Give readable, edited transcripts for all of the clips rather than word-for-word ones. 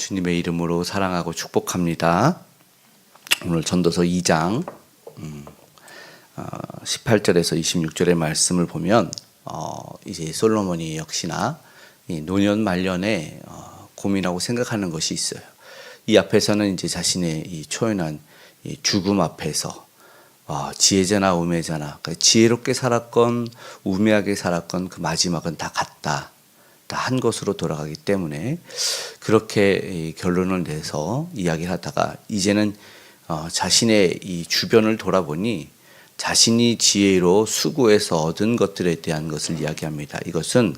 주님의 이름으로 사랑하고 축복합니다. 오늘 전도서 2장 18절에서 26절의 말씀을 보면 이제 솔로몬이 역시나 이 노년 말년에 고민하고 생각하는 것이 있어요. 이 앞에서는 이제 자신의 이 초연한 이 죽음 앞에서 지혜자나 우매자나 그러니까 지혜롭게 살았건 우매하게 살았건 그 마지막은 다 같다. 다 한 것으로 돌아가기 때문에 그렇게 결론을 내서 이야기를 하다가 이제는 자신의 이 주변을 돌아보니 자신이 지혜로 수고해서 얻은 것들에 대한 것을 이야기합니다. 이것은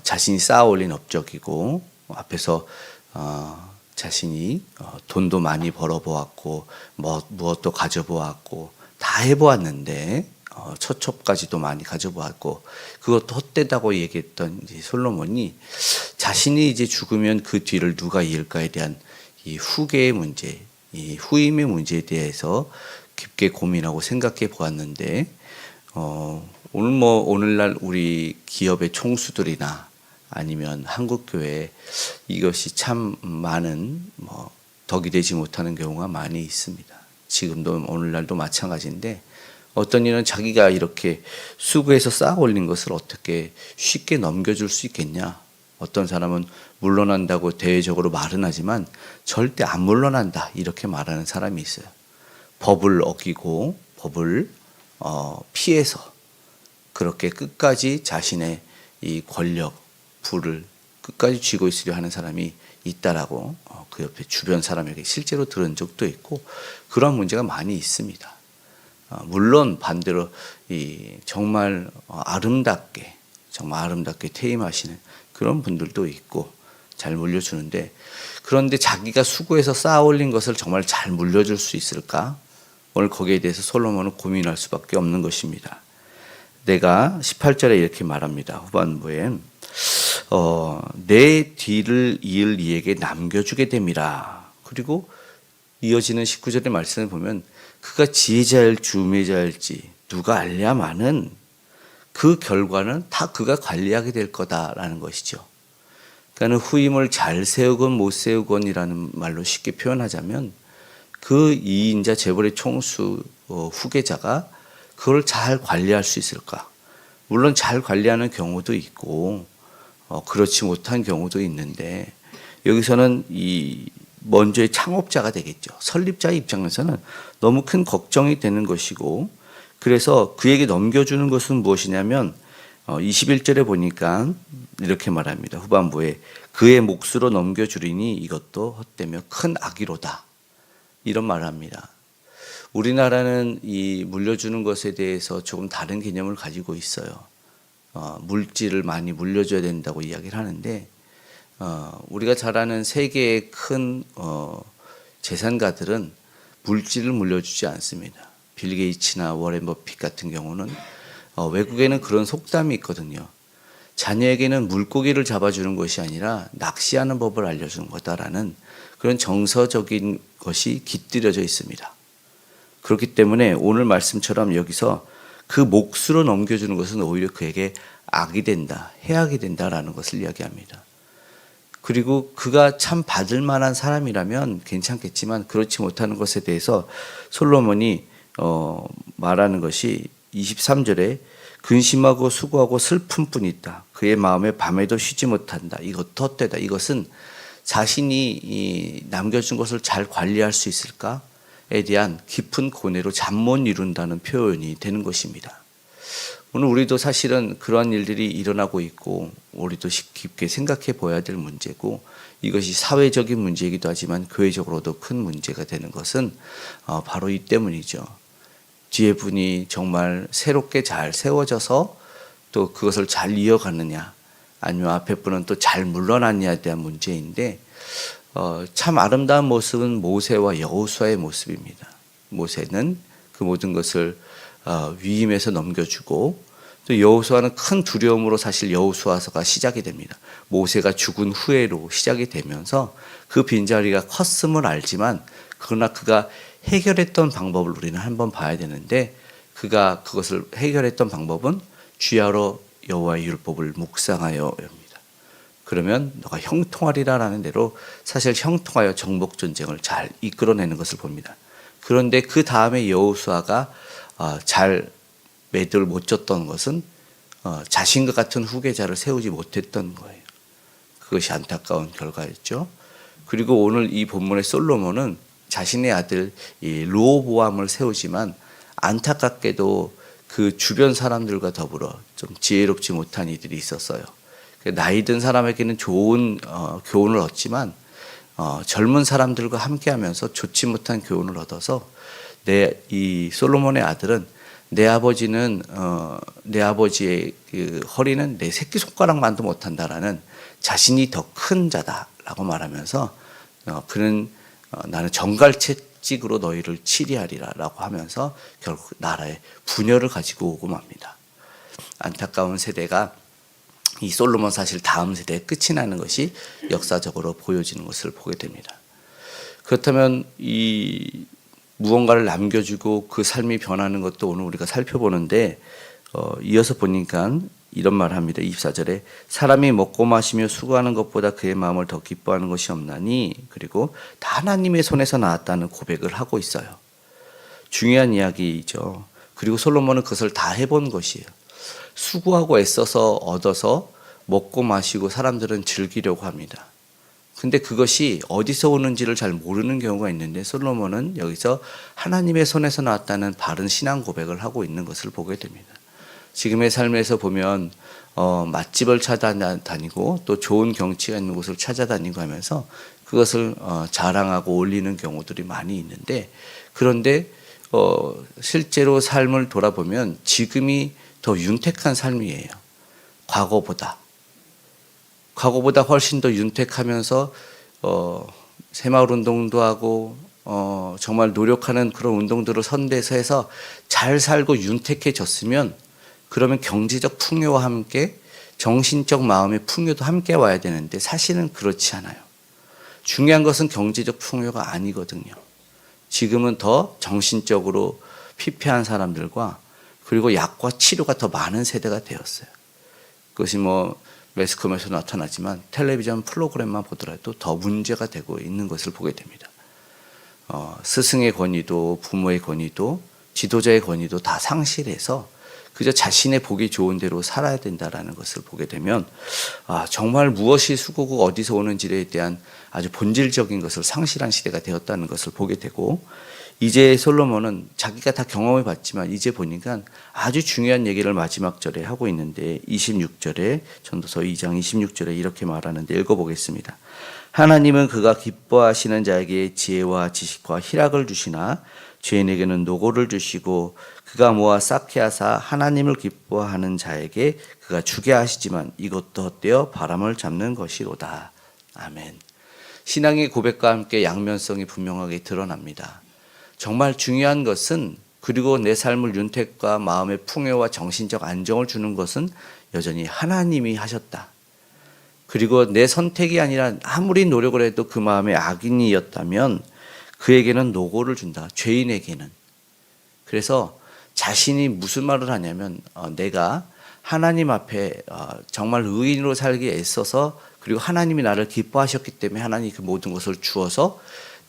자신이 쌓아 올린 업적이고 앞에서 자신이 돈도 많이 벌어보았고 무엇도 가져보았고 다 해보았는데 처첩까지도 많이 가져보았고 그것도 헛되다고 얘기했던 이제 솔로몬이 자신이 이제 죽으면 그 뒤를 누가 이을까에 대한 이 후계의 문제, 이 후임의 문제에 대해서 깊게 고민하고 생각해 보았는데 오늘날 우리 기업의 총수들이나 아니면 한국교회 이것이 참 많은 덕이 되지 못하는 경우가 많이 있습니다. 지금도 오늘날도 마찬가지인데 어떤 이는 자기가 이렇게 수고해서 쌓아 올린 것을 어떻게 쉽게 넘겨줄 수 있겠냐. 어떤 사람은 물러난다고 대외적으로 말은 하지만 절대 안 물러난다 이렇게 말하는 사람이 있어요. 법을 어기고 법을 피해서 그렇게 끝까지 자신의 이 권력, 부를 끝까지 쥐고 있으려 하는 사람이 있다라고 그 옆에 주변 사람에게 실제로 들은 적도 있고 그런 문제가 많이 있습니다. 물론 반대로 정말 아름답게 퇴임하시는 그런 분들도 있고 잘 물려주는데 그런데 자기가 수고해서 쌓아 올린 것을 정말 잘 물려줄 수 있을까? 오늘 거기에 대해서 솔로몬은 고민할 수밖에 없는 것입니다. 내가 18절에 이렇게 말합니다. 후반부에 내 뒤를 이을 이에게 남겨주게 됨이라. 그리고 이어지는 19절의 말씀을 보면 그가 지혜자일지 우매자일지 누가 알랴마는 그 결과는 다 그가 관리하게 될 거다라는 것이죠. 그러니까 후임을 잘 세우건 못 세우건이라는 말로 쉽게 표현하자면 그 이인자 재벌의 총수 후계자가 그걸 잘 관리할 수 있을까? 물론 잘 관리하는 경우도 있고 그렇지 못한 경우도 있는데 여기서는 먼저의 창업자가 되겠죠. 설립자의 입장에서는 너무 큰 걱정이 되는 것이고 그래서 그에게 넘겨주는 것은 무엇이냐면 21절에 보니까 이렇게 말합니다. 후반부에 그의 몫으로 넘겨주리니 이것도 헛되며 큰 악이로다. 이런 말을 합니다. 우리나라는 이 물려주는 것에 대해서 조금 다른 개념을 가지고 있어요. 물질을 많이 물려줘야 된다고 이야기를 하는데 우리가 잘 아는 세계의 큰 재산가들은 물질을 물려주지 않습니다. 빌 게이츠나 워렌 버핏 같은 경우는 외국에는 그런 속담이 있거든요. 자녀에게는 물고기를 잡아주는 것이 아니라 낚시하는 법을 알려주는 거다라는 그런 정서적인 것이 깃들여져 있습니다. 그렇기 때문에 오늘 말씀처럼 여기서 그 몫으로 넘겨주는 것은 오히려 그에게 악이 된다, 해악이 된다라는 것을 이야기합니다. 그리고 그가 참 받을 만한 사람이라면 괜찮겠지만 그렇지 못하는 것에 대해서 솔로몬이 말하는 것이 23절에 근심하고 수고하고 슬픔뿐 있다. 그의 마음에 밤에도 쉬지 못한다. 이것도 헛되다. 이것은 자신이 남겨준 것을 잘 관리할 수 있을까에 대한 깊은 고뇌로 잠 못 이룬다는 표현이 되는 것입니다. 오늘 우리도 사실은 그러한 일들이 일어나고 있고 우리도 깊게 생각해 보아야 될 문제고 이것이 사회적인 문제이기도 하지만 교회적으로도 큰 문제가 되는 것은 바로 이 때문이죠. 뒤에 분이 정말 새롭게 잘 세워져서 또 그것을 잘 이어가느냐 아니면 앞에 분은 또 잘 물러났냐에 대한 문제인데 참 아름다운 모습은 모세와 여호수아의 모습입니다. 모세는 그 모든 것을 위임해서 넘겨주고 또 여호수아는 큰 두려움으로 사실 여호수아서가 시작이 됩니다. 모세가 죽은 후에로 시작이 되면서 그 빈자리가 컸음을 알지만 그러나 그가 해결했던 방법을 우리는 한번 봐야 되는데 그가 그것을 해결했던 방법은 주야로 여호와의 율법을 묵상하여입니다. 그러면 너가 형통하리라라는 대로 사실 형통하여 정복 전쟁을 잘 이끌어내는 것을 봅니다. 그런데 그 다음에 여호수아가 잘 매듭을 못 졌던 것은 자신과 같은 후계자를 세우지 못했던 거예요. 그것이 안타까운 결과였죠. 그리고 오늘 이 본문의 솔로몬은 자신의 아들 이 르호보암을 세우지만 안타깝게도 그 주변 사람들과 더불어 좀 지혜롭지 못한 이들이 있었어요. 나이 든 사람에게는 좋은 교훈을 얻지만 젊은 사람들과 함께하면서 좋지 못한 교훈을 얻어서 이 솔로몬의 아들은 내 아버지는 내 아버지의 그 허리는 내 새끼 손가락만도 못한다라는 자신이 더 큰 자다라고 말하면서 그는 나는 정갈채찍으로 너희를 치리하리라라고 하면서 결국 나라의 분열을 가지고 오고 맙니다. 안타까운 세대가 이 솔로몬 사실 다음 세대의 끝이 나는 것이 역사적으로 보여지는 것을 보게 됩니다. 그렇다면 이 무언가를 남겨주고 그 삶이 변하는 것도 오늘 우리가 살펴보는데 이어서 보니까 이런 말을 합니다. 24절에 사람이 먹고 마시며 수고하는 것보다 그의 마음을 더 기뻐하는 것이 없나니 그리고 다 하나님의 손에서 나왔다는 고백을 하고 있어요. 중요한 이야기이죠. 그리고 솔로몬은 그것을 다 해본 것이에요. 수고하고 애써서 얻어서 먹고 마시고 사람들은 즐기려고 합니다. 근데 그것이 어디서 오는지를 잘 모르는 경우가 있는데 솔로몬은 여기서 하나님의 손에서 나왔다는 바른 신앙 고백을 하고 있는 것을 보게 됩니다. 지금의 삶에서 보면 맛집을 찾아다니고 또 좋은 경치가 있는 곳을 찾아다니고 하면서 그것을 자랑하고 올리는 경우들이 많이 있는데 그런데 실제로 삶을 돌아보면 지금이 더 윤택한 삶이에요. 과거보다 훨씬 더 윤택하면서 새마을 운동도 하고 정말 노력하는 그런 운동들을 선대해서 해서 잘 살고 윤택해졌으면 그러면 경제적 풍요와 함께 정신적 마음의 풍요도 함께 와야 되는데 사실은 그렇지 않아요. 중요한 것은 경제적 풍요가 아니거든요. 지금은 더 정신적으로 피폐한 사람들과 그리고 약과 치료가 더 많은 세대가 되었어요. 그것이 매스컴에서 나타나지만 텔레비전 프로그램만 보더라도 더 문제가 되고 있는 것을 보게 됩니다. 스승의 권위도 부모의 권위도 지도자의 권위도 다 상실해서 그저 자신의 보기 좋은 대로 살아야 된다라는 것을 보게 되면 정말 무엇이 수고고 어디서 오는지에 대한 아주 본질적인 것을 상실한 시대가 되었다는 것을 보게 되고 이제 솔로몬은 자기가 다 경험해 봤지만 이제 보니까 아주 중요한 얘기를 마지막 절에 하고 있는데 26절에 전도서 2장 26절에 이렇게 말하는데 읽어보겠습니다. 하나님은 그가 기뻐하시는 자에게 지혜와 지식과 희락을 주시나 죄인에게는 노고를 주시고 그가 모아 쌓게 하사 하나님을 기뻐하는 자에게 그가 주게 하시지만 이것도 헛되어 바람을 잡는 것이로다. 아멘. 신앙의 고백과 함께 양면성이 분명하게 드러납니다. 정말 중요한 것은 그리고 내 삶을 윤택과 마음의 풍요와 정신적 안정을 주는 것은 여전히 하나님이 하셨다. 그리고 내 선택이 아니라 아무리 노력을 해도 그 마음에 악인이었다면 그에게는 노고를 준다. 죄인에게는. 그래서 자신이 무슨 말을 하냐면 내가 하나님 앞에 정말 의인으로 살기 애써서 그리고 하나님이 나를 기뻐하셨기 때문에 하나님이 그 모든 것을 주어서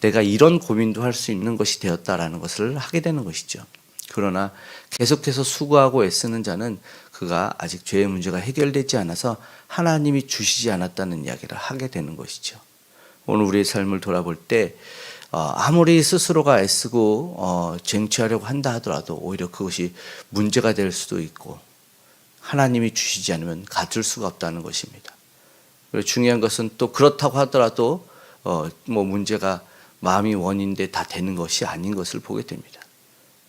내가 이런 고민도 할 수 있는 것이 되었다라는 것을 하게 되는 것이죠. 그러나 계속해서 수고하고 애쓰는 자는 그가 아직 죄의 문제가 해결되지 않아서 하나님이 주시지 않았다는 이야기를 하게 되는 것이죠. 오늘 우리의 삶을 돌아볼 때 아무리 스스로가 애쓰고 쟁취하려고 한다 하더라도 오히려 그것이 문제가 될 수도 있고 하나님이 주시지 않으면 가질 수가 없다는 것입니다. 그리고 중요한 것은 또 그렇다고 하더라도 문제가 마음이 원인데 다 되는 것이 아닌 것을 보게 됩니다.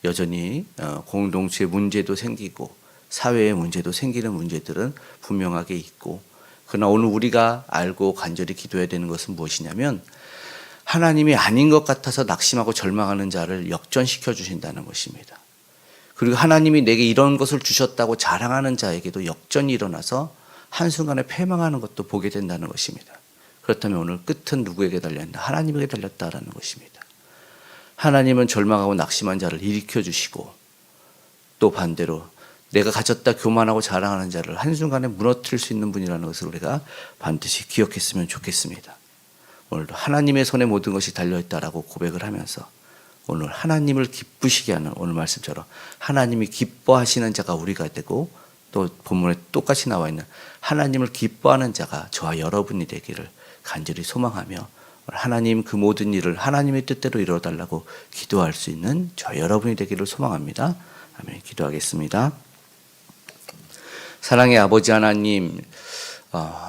여전히 공동체의 문제도 생기고 사회의 문제도 생기는 문제들은 분명하게 있고 그러나 오늘 우리가 알고 간절히 기도해야 되는 것은 무엇이냐면 하나님이 아닌 것 같아서 낙심하고 절망하는 자를 역전시켜 주신다는 것입니다. 그리고 하나님이 내게 이런 것을 주셨다고 자랑하는 자에게도 역전이 일어나서 한순간에 패망하는 것도 보게 된다는 것입니다. 그렇다면 오늘 끝은 누구에게 달렸나? 하나님에게 달렸다라는 것입니다. 하나님은 절망하고 낙심한 자를 일으켜 주시고 또 반대로 내가 가졌다 교만하고 자랑하는 자를 한순간에 무너뜨릴 수 있는 분이라는 것을 우리가 반드시 기억했으면 좋겠습니다. 오늘도 하나님의 손에 모든 것이 달려있다라고 고백을 하면서 오늘 하나님을 기쁘시게 하는 오늘 말씀처럼 하나님이 기뻐하시는 자가 우리가 되고 또 본문에 똑같이 나와 있는 하나님을 기뻐하는 자가 저와 여러분이 되기를 간절히 소망하며 하나님 그 모든 일을 하나님의 뜻대로 이루어달라고 기도할 수 있는 저와 여러분이 되기를 소망합니다. 아멘. 기도하겠습니다. 사랑의 아버지 하나님,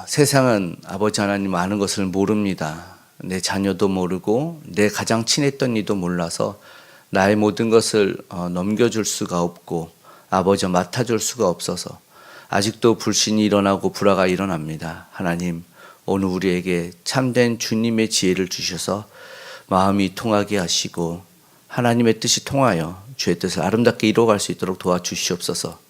세상은 아버지 하나님 아는 것을 모릅니다. 내 자녀도 모르고 내 가장 친했던 이도 몰라서 나의 모든 것을 넘겨줄 수가 없고 아버지 맡아줄 수가 없어서 아직도 불신이 일어나고 불화가 일어납니다. 하나님, 오늘 우리에게 참된 주님의 지혜를 주셔서 마음이 통하게 하시고 하나님의 뜻이 통하여 주의 뜻을 아름답게 이루어갈 수 있도록 도와주시옵소서.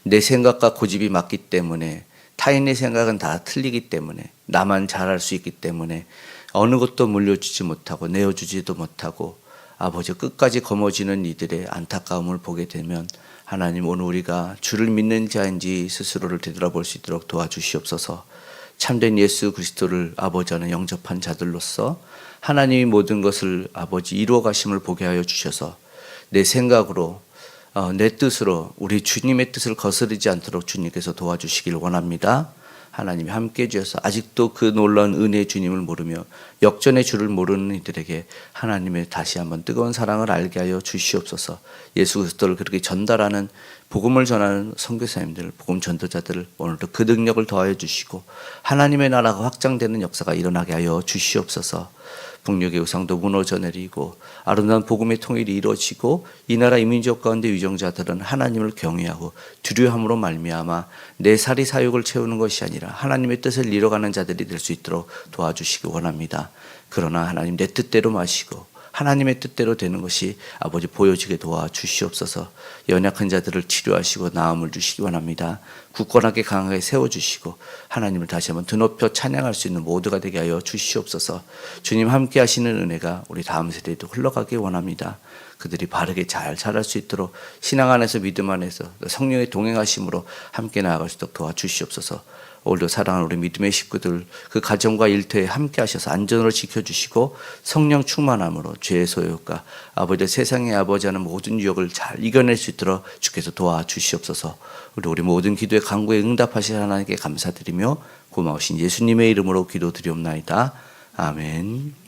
내 생각과 고집이 맞기 때문에 타인의 생각은 다 틀리기 때문에 나만 잘할 수 있기 때문에 어느 것도 물려주지 못하고 내어주지도 못하고 아버지 끝까지 거머쥐는 이들의 안타까움을 보게 되면 하나님 오늘 우리가 주를 믿는 자인지 스스로를 되돌아볼 수 있도록 도와주시옵소서. 참된 예수 그리스도를 아버지 안에 영접한 자들로서 하나님이 모든 것을 아버지 이루어 가심을 보게 하여 주셔서 내 생각으로 내 뜻으로 우리 주님의 뜻을 거스르지 않도록 주님께서 도와주시길 원합니다. 하나님이 함께 해주셔서 아직도 그 놀라운 은혜의 주님을 모르며 역전의 주를 모르는 이들에게 하나님의 다시 한번 뜨거운 사랑을 알게 하여 주시옵소서. 예수 그리스도를 그렇게 전달하는 복음을 전하는 선교사님들, 복음 전도자들을 오늘도 그 능력을 더하여 주시고 하나님의 나라가 확장되는 역사가 일어나게 하여 주시옵소서. 북녘의 우상도 무너져 내리고 아름다운 복음의 통일이 이루어지고 이 나라 이민족 가운데 유정자들은 하나님을 경외하고 두려움으로 말미암아 내 살이 사욕을 채우는 것이 아니라 하나님의 뜻을 이뤄가는 자들이 될 수 있도록 도와주시기 원합니다. 그러나 하나님 내 뜻대로 마시고 하나님의 뜻대로 되는 것이 아버지 보여지게 도와주시옵소서. 연약한 자들을 치료하시고 나음을 주시기 원합니다. 굳건하게 강하게 세워주시고 하나님을 다시 한번 드높여 찬양할 수 있는 모두가 되게 하여 주시옵소서. 주님 함께 하시는 은혜가 우리 다음 세대에도 흘러가기 원합니다. 그들이 바르게 잘 자랄 수 있도록 신앙 안에서 믿음 안에서 성령의 동행하심으로 함께 나아갈 수 있도록 도와주시옵소서. 오늘도 사랑하는 우리 믿음의 식구들 그 가정과 일터에 함께 하셔서 안전으로 지켜주시고 성령 충만함으로 죄의 소욕과 아버지 세상의 아버지 하는 모든 유혹을 잘 이겨낼 수 있도록 주께서 도와주시옵소서. 우리 모든 기도에 간구에 응답하실 하나님께 감사드리며 고마우신 예수님의 이름으로 기도드리옵나이다. 아멘.